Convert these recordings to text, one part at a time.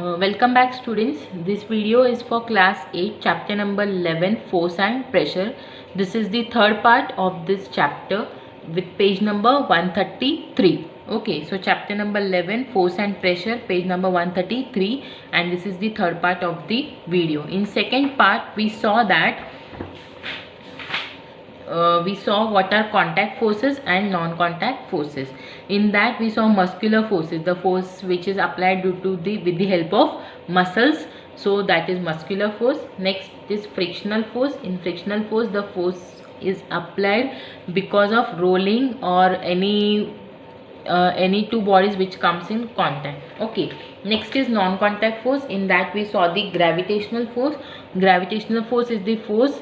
Welcome back students. This video is for class 8 chapter number 11 force and pressure. This is the third part of this chapter with page number 133. Okay, so chapter number 11 force and pressure, page number 133, and this is the third part of the video. In second part we saw that what are contact forces and non-contact forces. In that we saw muscular forces, the force which is applied with the help of muscles, so that is muscular force. Next is frictional force. In frictional force, the force is applied because of rolling or any two bodies which comes in contact. Okay, next is non-contact force. In that we saw the gravitational force. Gravitational force is the force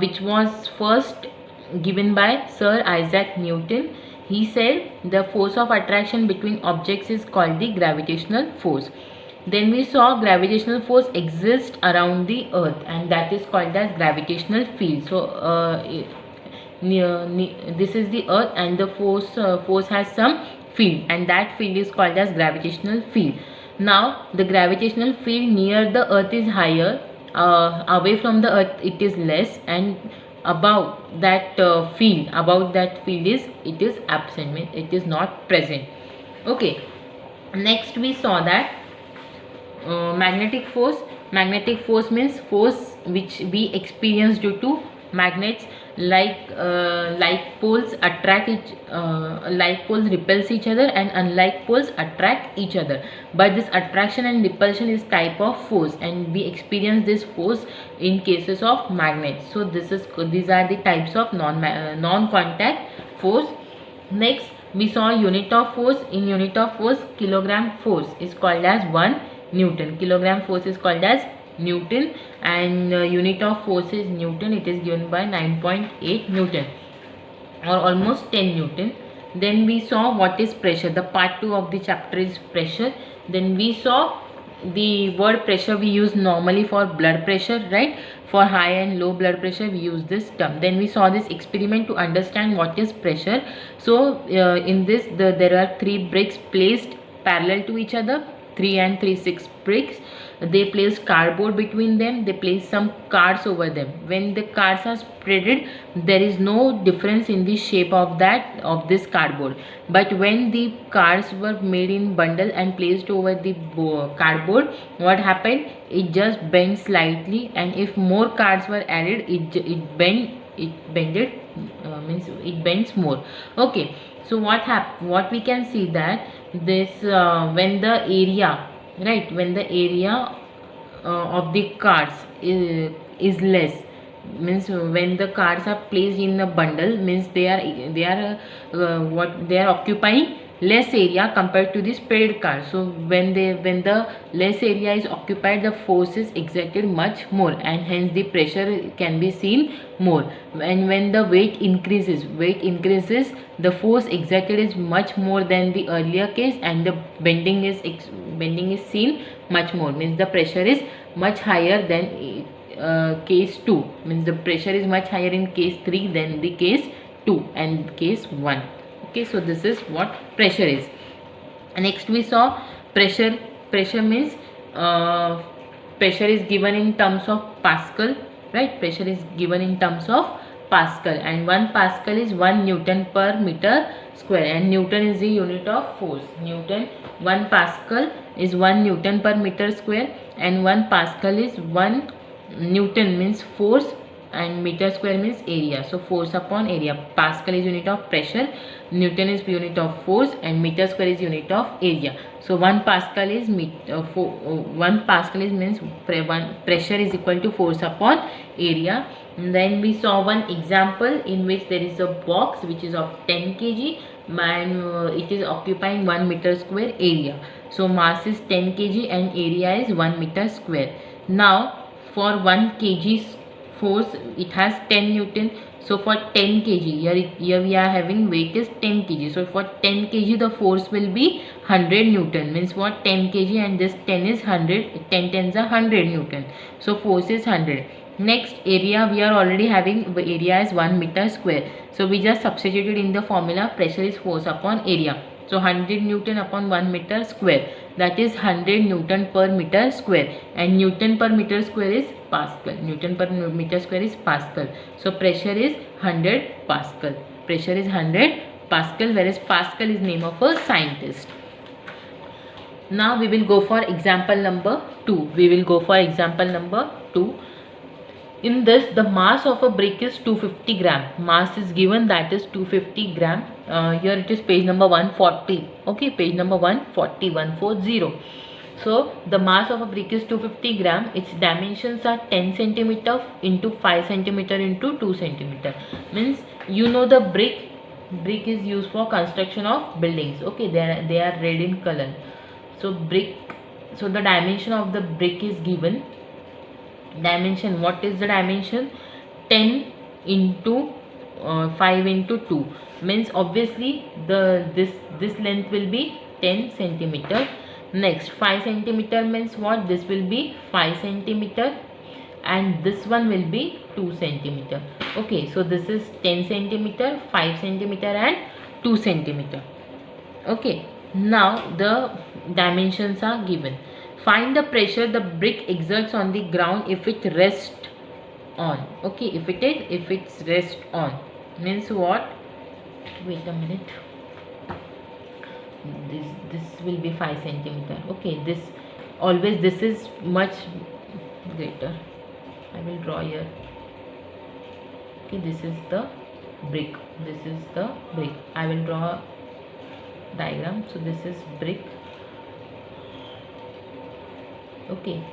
which was first given by Sir Isaac Newton. He said the force of attraction between objects is called the gravitational force. Then we saw gravitational force exists around the earth, and that is called as gravitational field. So this is the earth, and the force has some field, and that field is called as gravitational field. Now the gravitational field near the earth is higher, away from the earth it is less, and above that field it is absent, means it is not present. Okay, next we saw that magnetic force. Magnetic force means force which we experience due to magnets, like poles repels each other, and unlike poles attract each other. But this attraction and repulsion is type of force, and we experience this force in cases of magnets. So these are the types of non-contact force. Next we saw unit of force. In unit of force, kilogram force is called as 1 Newton. Kilogram force is called as Newton, and unit of force is Newton. It is given by 9.8 Newton, or almost 10 Newton. Then we saw what is pressure. The part 2 of the chapter is pressure. Then we saw the word pressure we use normally for blood pressure, right? For high and low blood pressure we use this term. Then we saw this experiment to understand what is pressure. So in this there are 3 bricks placed parallel to each other, 3 and 3 6 bricks. They placed cardboard between them. They placed some cards over them. When the cards are spreaded, there is no difference in the shape of this cardboard. But when the cards were made in bundle and placed over the cardboard, what happened? It just bent slightly, and if more cards were added, it bends more. Okay, so what we can see that this when the area of the cards is less, means when the cards are placed in a bundle, means they are occupying less area compared to the spread cards. So when the less area is occupied, the force is exerted much more, and hence the pressure can be seen more. And when the weight increases, the force exerted is much more than the earlier case, and the bending is seen much more, means the pressure is much higher than case 2, means the pressure is much higher in case 3 than the case 2 and case 1. Okay, so this is what pressure is. Next we saw pressure. Pressure means pressure is given in terms of Pascal, right? Pressure is given in terms of Pascal, and 1 Pascal is 1 Newton per meter square, and Newton is the unit of force. 1 Pascal is 1 Newton per meter square, and 1 Pascal is 1 Newton means force, and meter square means area. So force upon area. Pascal is unit of pressure, Newton is unit of force, and meter square is unit of area. So 1 Pascal is 1 Pascal is means pressure is equal to force upon area. And then we saw one example in which there is a box which is of 10 kg, and it is occupying 1 meter square area. So mass is 10 kg and area is 1 meter square. Now for 1 kg force it has 10 Newton. So for 10 kg, here we are having weight is 10 kg. So for 10 kg the force will be 100 Newton, means what, 10 kg and this 10 is 100, 10 tens are 100 Newton. So force is 100. Next, area, we are already having area is 1 meter square. So we just substituted in the formula, pressure is force upon area. So 100 Newton upon 1 meter square, that is 100 Newton per meter square, and Newton per meter square is Pascal. Newton per meter square is Pascal. So pressure is 100 Pascal. Pressure is 100 Pascal, whereas Pascal is name of a scientist. Now we will go for example number 2. We will go for example number 2. In this, the mass of a brick is 250 gram. Mass is given, that is 250 gram. Here it is page number 140. Okay, page number 140, 140. So the mass of a brick is 250 gram. Its dimensions are 10 centimeter into 5 centimeter into 2 centimeter. Means you know the brick is used for construction of buildings. Okay, they are red in color. So brick, so the dimension of the brick is given. Dimension, what is the dimension? 10 into 5 into 2, means obviously this length will be 10 centimeter. Next 5 centimeter means what? This will be 5 centimeter and this one will be 2 centimeter. Okay, so this is 10 centimeter, 5 centimeter and 2 centimeter. Okay, now the dimensions are given. Find the pressure the brick exerts on the ground if it rests on. Okay, if it's rest on, means what? Wait a minute. This will be 5 centimeter. Okay, this always, this is much greater. I will draw here. Okay, this is the brick. This is the brick. I will draw diagram. So this is brick. Okay,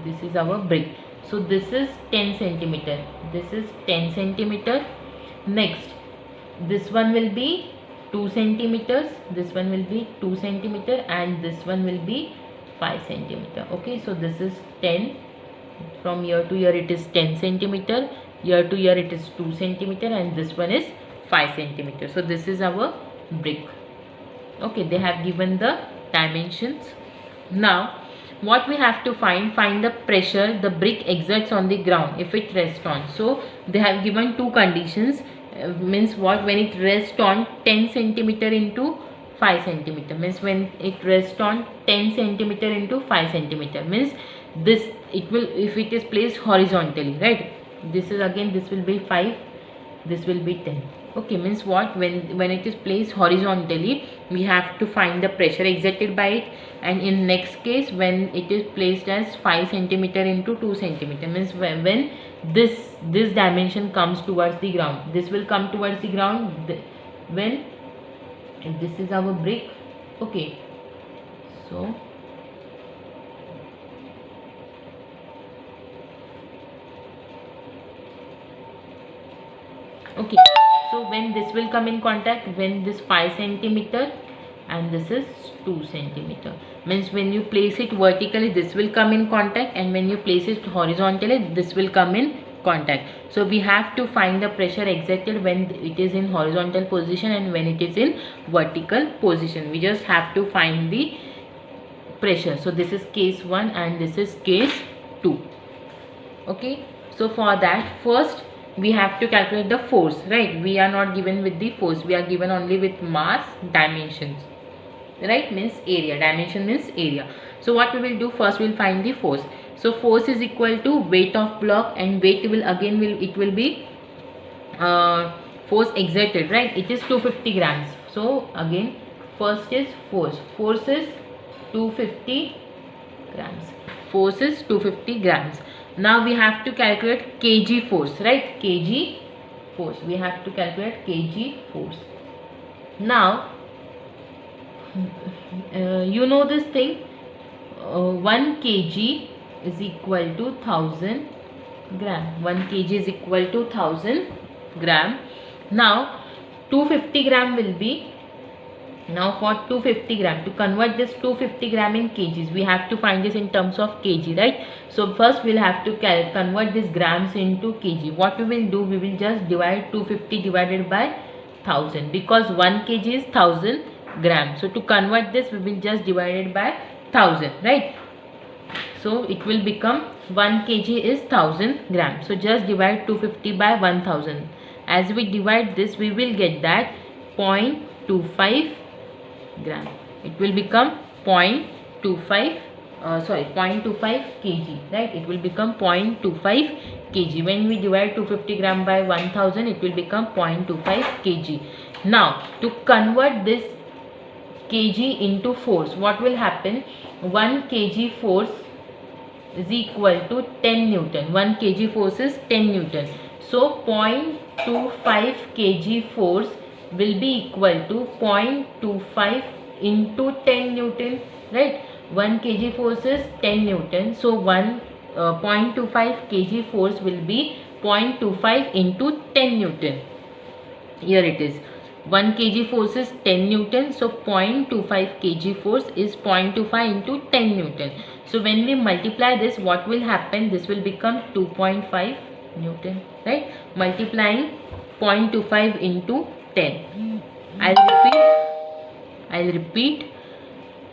this is our brick. So this is 10 centimeter. This is 10 centimeter. Next, this one will be 2 centimeters. This one will be 2 centimeter and this one will be 5 centimeter. Okay, so this is 10. From year to year it is 10 centimeter. Year to year it is 2 centimeter and this one is 5 centimeter. So this is our brick. Okay, they have given the dimensions. Now what we have to find the pressure the brick exerts on the ground if it rests on. So they have given two conditions. Means what? When it rests on 10 centimeter into 5 centimeter, means when it rests on 10 centimeter into 5 centimeter, means this, it will, if it is placed horizontally, right? This is again, this will be 5, this will be 10. Okay, means what? When it is placed horizontally, we have to find the pressure exerted by it. And in next case, when it is placed as 5 centimeter into 2 centimeter, means when this dimension comes towards the ground, this will come towards the ground when this is our brick. Okay, so okay, so when this will come in contact, when this 5 centimeter and this is 2 centimeter, means when you place it vertically, this will come in contact, and when you place it horizontally, this will come in contact. So we have to find the pressure exerted when it is in horizontal position and when it is in vertical position. We just have to find the pressure. So this is case 1 and this is case 2. Okay, so for that, first we have to calculate the force, right? We are not given with the force, we are given only with mass, dimensions, right? Means area, dimension means area. So what we will do, first we will find the force. So force is equal to weight of block, and weight will again it will be force exerted, right? It is 250 grams. So again, first is force is 250 grams. Force is 250 grams. Now we have to calculate kg force, right? Kg force, we have to calculate kg force. Now you know this thing, 1 kg is equal to 1000 gram. 1 kg is equal to 1000 gram. Now 250 gram will be, now for 250 gram, to convert this 250 gram in kgs, we have to find this in terms of kg, right? So first we'll have to convert this grams into kg. What we will do, we will just divide 250 divided by 1000, because 1 kg is 1000 grams. So to convert this, we will just divide it by 1000, right? So it will become 1 kg is 1000 grams. So just divide 250 by 1000. As we divide this, we will get that 0.2 0.25 gram. It will become 0.25 0.25 kg, right? It will become 0.25 kg. When we divide 250 gram by 1000, it will become 0.25 kg. Now to convert this kg into force, what will happen? 1 kg force is equal to 10 Newton. 1 kg force is 10 Newton. So 0.25 kg force will be equal to 0.25 into 10 Newton, right? 1 kg force is 10 Newton. So 0.25 kg force will be 0.25 into 10 Newton. Here it is. 1 kg force is 10 Newton. So 0.25 kg force is 0.25 into 10 Newton. So when we multiply this, what will happen? This will become 2.5 Newton, right? Multiplying 0.25 into 10. I'll repeat.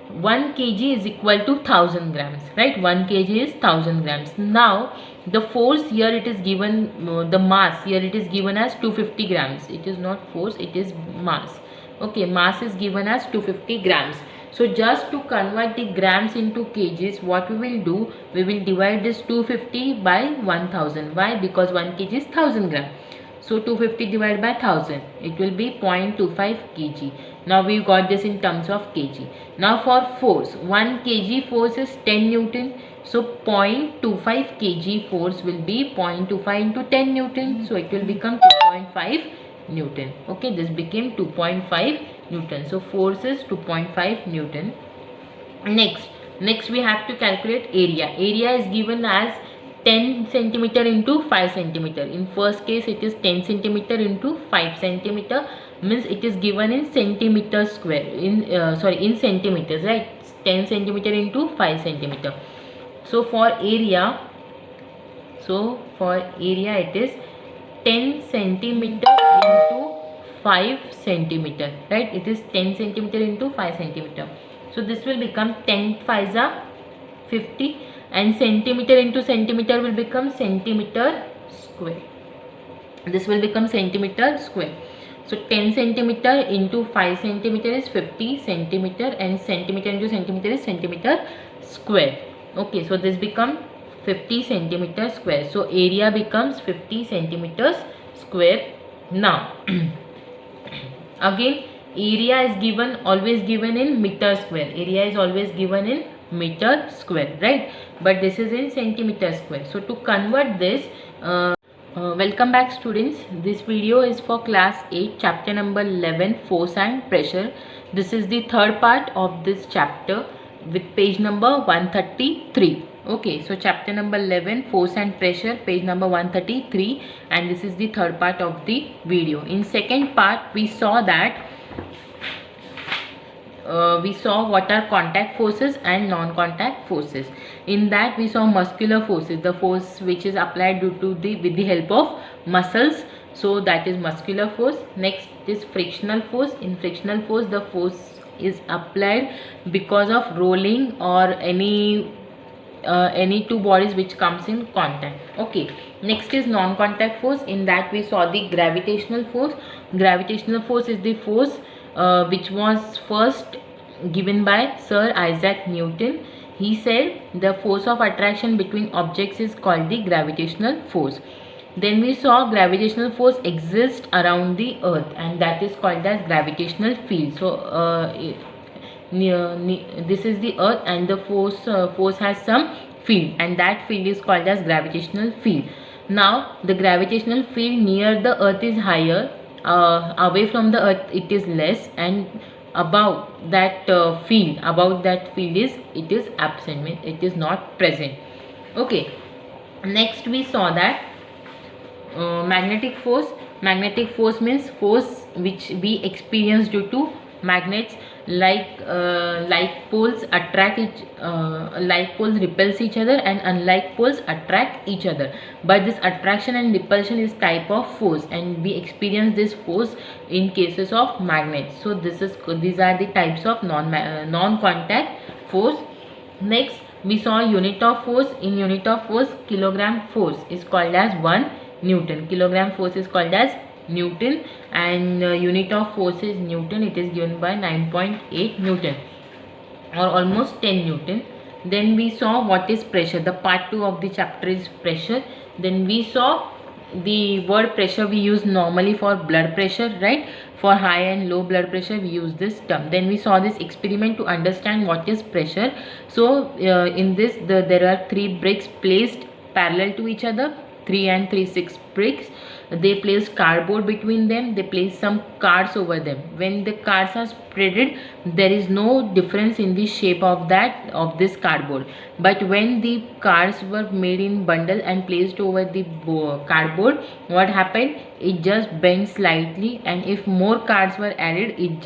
1 kg is equal to 1000 grams, right? 1 kg is 1000 grams. Now the force here, it is given, the mass here it is given as 250 grams. It is not force, it is mass. Okay, mass is given as 250 grams. So just to convert the grams into kgs, what we will do, we will divide this 250 by 1000. Why? Because 1 kg is 1000 gram. So 250 divided by 1000, it will be 0.25 kg. Now we got this in terms of kg. Now for force, 1 kg force is 10 Newton. So 0.25 kg force will be 0.25 into 10 Newton. So it will become 2.5 Newton. Okay, this became 2.5 Newton. So force is 2.5 Newton. Next we have to calculate area. Area is given as 10 centimeter into 5 centimeter. In first case, it is 10 centimeter into 5 centimeter. Means it is given in centimeter square. In centimeters, right? 10 centimeter into 5 centimeter. So for area, it is 10 centimeter into 5 centimeter, right? It is 10 centimeter into 5 centimeter. So this will become 10 5s are 50, and centimeter into centimeter will become centimeter square. This will become centimeter square. So 10 centimeter into 5 centimeter is 50 centimeter, and centimeter into centimeter is centimeter square. Okay, so this become 50 centimeter square. So area becomes 50 centimeters square. Now again, area is always given in meter square. Area is always given in meter square, right? But this is in centimeter square. So to convert this, welcome back students. This video is for class 8, chapter number 11, force and pressure. This is the third part of this chapter with page number 133. Okay, so chapter number 11, force and pressure, page number 133, and this is the third part of the video. In second part, we saw that what are contact forces and non-contact forces. In that we saw muscular forces, the force which is applied with the help of muscles. So that is muscular force. Next is frictional force. In frictional force, the force is applied because of rolling or any two bodies which comes in contact. Okay, next is non-contact force. In that we saw the gravitational force. Gravitational force is the force which was first given by Sir Isaac Newton. He said the force of attraction between objects is called the gravitational force. Then we saw gravitational force exists around the earth, and that is called as gravitational field. So this is the earth, and the force has some field, and that field is called as gravitational field. Now the gravitational field near the earth is higher, away from the earth it is less, and above that field it is absent, means it is not present. Okay, next we saw that magnetic force. Magnetic force means force which we experience due to magnets, like poles repels each other and unlike poles attract each other. But this attraction and repulsion is type of force, and we experience this force in cases of magnets. So these are the types of non-contact force. Next we saw unit of force. In unit of force, kilogram force is called as 1 Newton. Kilogram force is called as Newton, and unit of force is Newton. It is given by 9.8 Newton, or almost 10 Newton. Then we saw what is pressure. The part 2 of the chapter is pressure. Then we saw the word pressure we use normally for blood pressure, right? For high and low blood pressure we use this term. Then we saw this experiment to understand what is pressure. So in this there are 3 bricks placed parallel to each other, 3 and 3 6 bricks. They placed cardboard between them. They placed some cards over them. When the cards are spreaded, there is no difference in the shape of this cardboard. But when the cards were made in bundle and placed over the cardboard, what happened? It just bent slightly, and if more cards were added, it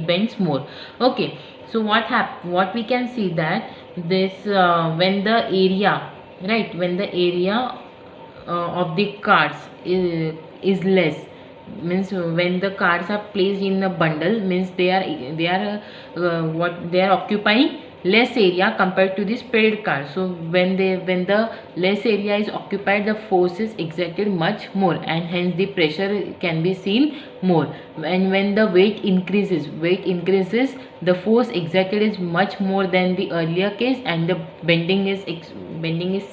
bends more. Okay, so what we can see that this when the area, right, when the area of the cards is less, means when the cards are placed in a bundle, means they are occupying less area compared to the spread cards. So when the less area is occupied, the force is exerted much more, and hence the pressure can be seen more. And when the weight increases, the force exerted is much more than the earlier case, and the bending is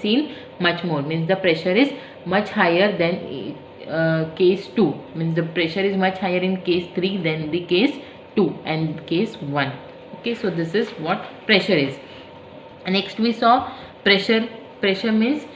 seen much more, means the pressure is much higher than case 2, means the pressure is much higher in case 3 than the case 2 and case 1. Okay, so this is what pressure is. Next we saw pressure. Pressure means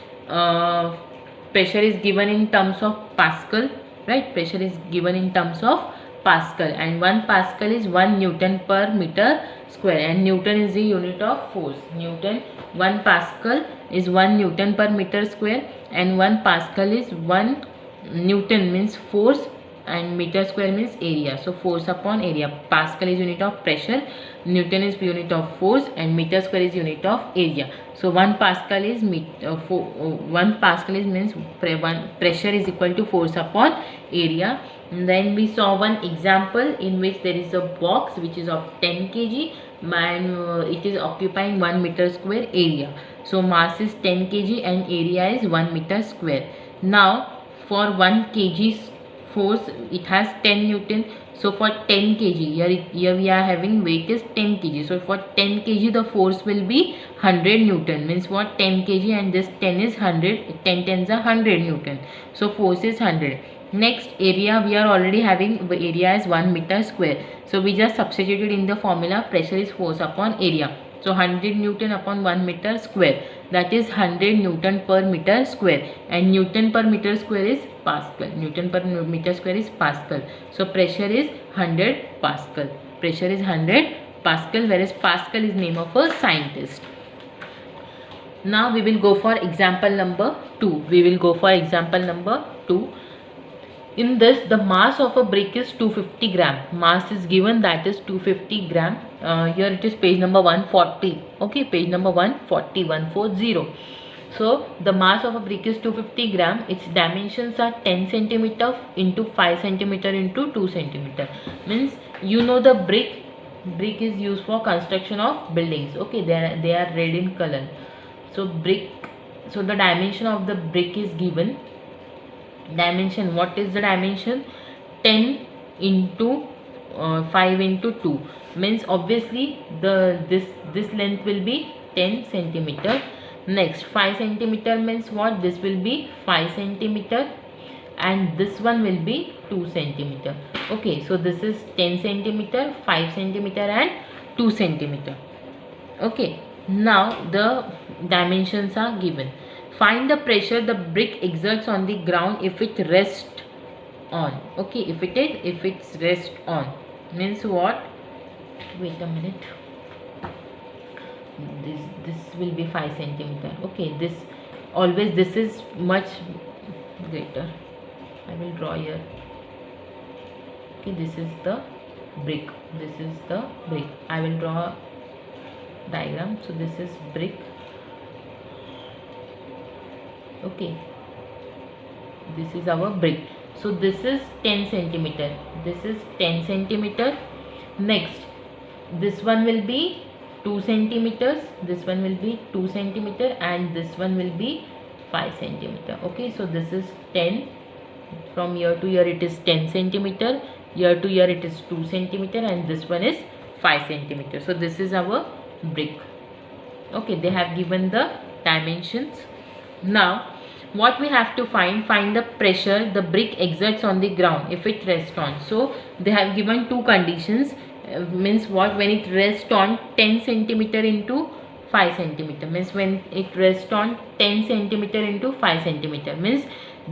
pressure is given in terms of Pascal, right? Pressure is given in terms of Pascal, and 1 Pascal is 1 Newton per meter square, and Newton is the unit of force. 1 Pascal is 1 Newton per meter square, and 1 Pascal is 1 Newton means force, and meter square means area. So force upon area. Pascal is unit of pressure, Newton is unit of force, and meter square is unit of area. So 1 Pascal is 1 Pascal is means pressure is equal to force upon area. And then we saw one example in which there is a box which is of 10 kg and it is occupying 1 meter square area. So mass is 10 kg and area is 1 meter square. Now for 1 kg force it has 10 Newton. So for 10 kg, here we are having weight is 10 kg. So for 10 kg the force will be 100 Newton. Means what? 10 kg and this 10 is 100. 10 tens are 100 Newton. So force is 100. Next area, we are already having area is 1 meter square. So we just substituted in the formula pressure is force upon area. So 100 Newton upon 1 meter square, that is 100 Newton per meter square, and Newton per meter square is Pascal. Newton per meter square is Pascal. So pressure is 100 Pascal. Pressure is 100 Pascal, whereas Pascal is name of a scientist. Now we will go for example number 2. In this, the mass of a brick is 250 gram. Mass is given, that is 250 gram. Here it is page number 140. Okay, page number 140. So the mass of a brick is 250 gram. Its dimensions are 10 centimeter into 5 centimeter into 2 centimeter. Means you know the brick is used for construction of buildings. Okay, they are red in color. So the dimension of the brick is given. Dimension, what is the dimension? 10 into 5 into 2, means obviously this length will be 10 centimeter. Next 5 centimeter means what? This will be 5 centimeter and this one will be 2 centimeter. Okay, so this is 10 centimeter, 5 centimeter and 2 centimeter. Okay, now the dimensions are given. Find the pressure the brick exerts on the ground if it rests on. Okay, if it's rest on, means what? Wait a minute. This will be 5 centimeter. Okay, this is much greater. I will draw here. Okay, this is the brick. I will draw a diagram. So this is brick. Okay, this is our brick. So this is 10 centimeter. Next, this one will be 2 centimeters. And this one will be 5 centimeter. Okay, so this is 10. From year to year it is 10 centimeter, year to year it is 2 centimeter, and this one is 5 centimeter. So this is our brick. Okay, they have given the dimensions. Now what we have to find the pressure the brick exerts on the ground if it rests on. So they have given two conditions. Means what, when it rests on 10 centimeter into 5 centimeter, means when it rests on 10 centimeter into 5 centimeter, means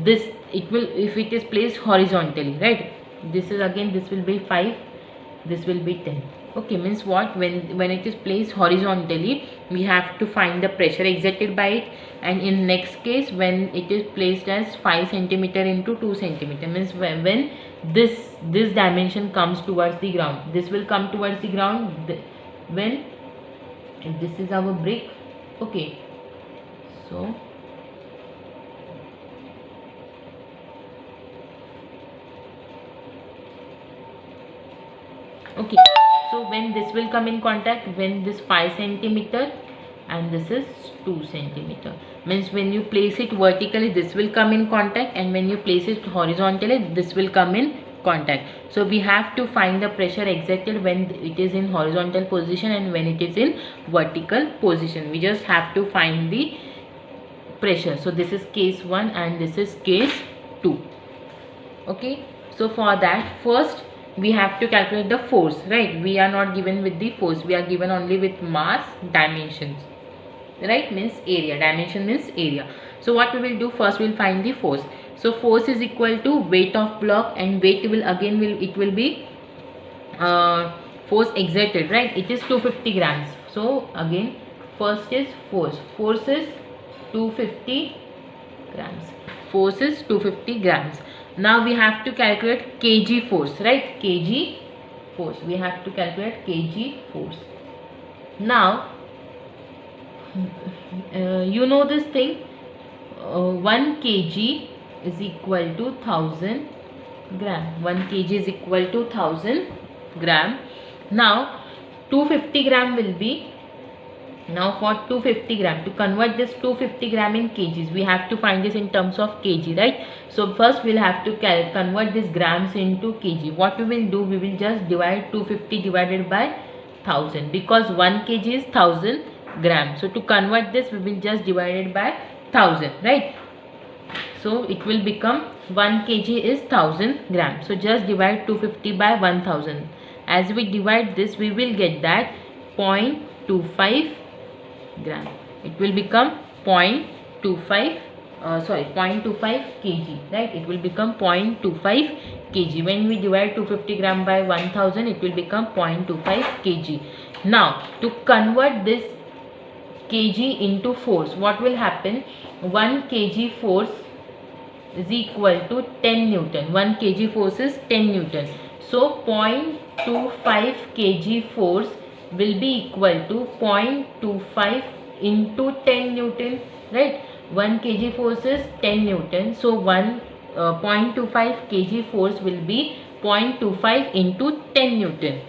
this, it will, if it is placed horizontally, right, this is again, this will be 5, this will be 10. Okay, means what, when it is placed horizontally, we have to find the pressure exerted by it. And in next case, when it is placed as 5 centimeter into 2 centimeter, means when this dimension comes towards the ground, this will come towards the ground when this is our brick. Okay, so okay, so when this will come in contact, when this 5 centimeter and this is 2 centimeter, means when you place it vertically, this will come in contact, and when you place it horizontally, this will come in contact. So we have to find the pressure exerted when it is in horizontal position and when it is in vertical position. We just have to find the pressure. So this is case 1 and this is case 2. Okay, so for that, first we have to calculate the force, right? We are not given with the force, we are given only with mass, dimensions, right? Means area, dimension means area. So what we will do, first we will find the force. So force is equal to weight of block, and weight will again it will be force exerted, right? It is 250 grams. So again, first is force is 250 grams, force is 250 grams. Now we have to calculate kg force, right? Kg force, we have to calculate kg force. Now you know this thing, 1 kg is equal to 1000 gram. 1 kg is equal to 1000 gram. Now 250 gram will be, now for 250 gram, to convert this 250 gram in kgs, we have to find this in terms of kg, right? So first we'll have to convert this grams into kg. What we will do, we will just divide 250 divided by 1000, because 1 kg is 1000 grams. So to convert this, we will just divide it by 1000, right? So it will become 1 kg is 1000 grams. So just divide 250 by 1000. As we divide this, we will get that 0.25 gram. It will become 0.25 kg, right? It will become 0.25 kg. When we divide 250 gram by 1000, it will become 0.25 kg. Now to convert this kg into force, what will happen? 1 kg force is equal to 10 Newton. 1 kg force is 10 Newton. So 0.25 kg force will be equal to 0.25 into 10 Newton, right? 1 kg force is 10 Newton. So 0.25 kg force will be 0.25 into 10 Newton.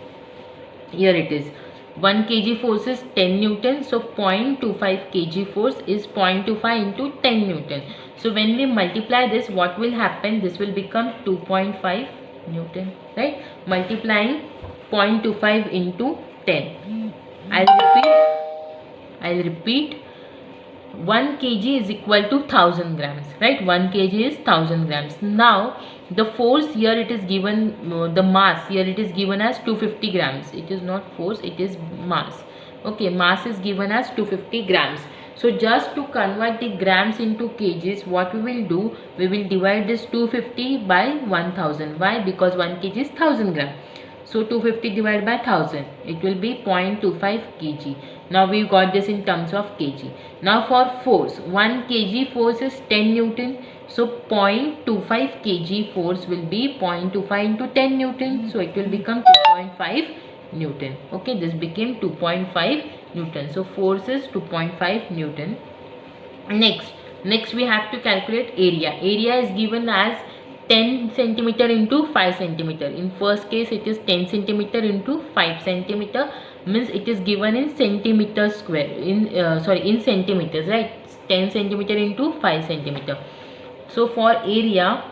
Here it is. 1 kg force is 10 Newton. So 0.25 kg force is 0.25 into 10 Newton. So when we multiply this, what will happen? This will become 2.5 Newton, right? Multiplying 0.25 into 10. I'll repeat. 1 kg is equal to 1000 grams, right? 1 kg is 1000 grams. Now the force here, it is given, the mass here it is given as 250 grams. It is not force, it is mass. Okay, mass is given as 250 grams. So just to convert the grams into kgs, what we will do, we will divide this 250 by 1000. Why? Because 1 kg is 1000 gram. So 250 divided by 1000, it will be 0.25 kg. Now we got this in terms of kg. Now for force, 1 kg force is 10 Newton. So 0.25 kg force will be 0.25 into 10 Newton. So it will become 2.5 Newton. Okay, this became 2.5 Newton. So force is 2.5 Newton. Next we have to calculate area. Area is given as 10 centimeter into 5 centimeter. In first case, it is 10 centimeter into 5 centimeter. means it is given in centimeters square, in centimeters, right? 10 centimeter into 5 centimeter. So for area,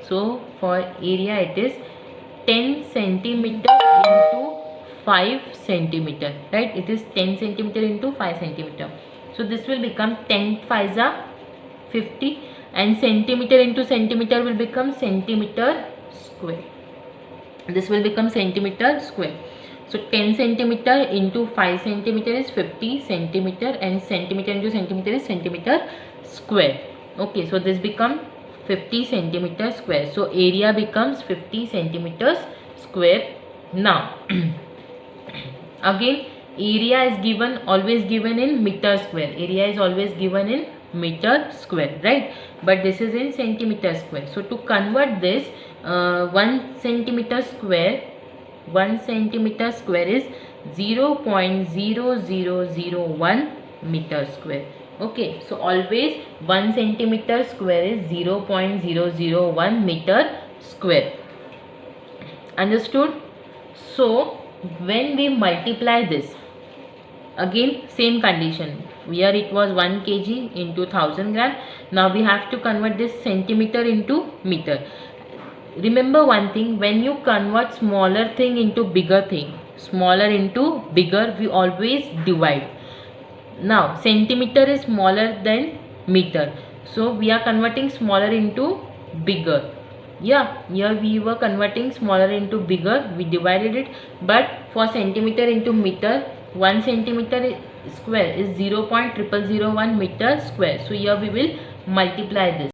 it is 10 centimeter into 5 centimeter, right? It is 10 centimeter into 5 centimeter. So this will become 10 5s are 50, and centimeter into centimeter will become centimeter square. This will become centimeter square. So 10 centimeter into 5 centimeter is 50 centimeter, and centimeter into centimeter is centimeter square. Okay, so this become 50 centimeter square. So area becomes 50 centimeters square. Now again, area is given, always given in meter square. Area is always given in meter square, right? But this is in centimeter square. So to convert this, 1 centimeter square is 0.0001 meter square. Okay, so always 1 centimeter square is 0.001 meter square. Understood? So when we multiply this, again same condition, here it was 1 kg into 1000 gram. Now we have to convert this centimeter into meter. Remember one thing, when you convert smaller thing into bigger thing, smaller into bigger, we always divide. Now centimeter is smaller than meter, so we are converting smaller into bigger. Yeah, here we were converting smaller into bigger, we divided it. But for centimeter into meter, 1 centimeter square is 0.0001 meter square. So here we will multiply this.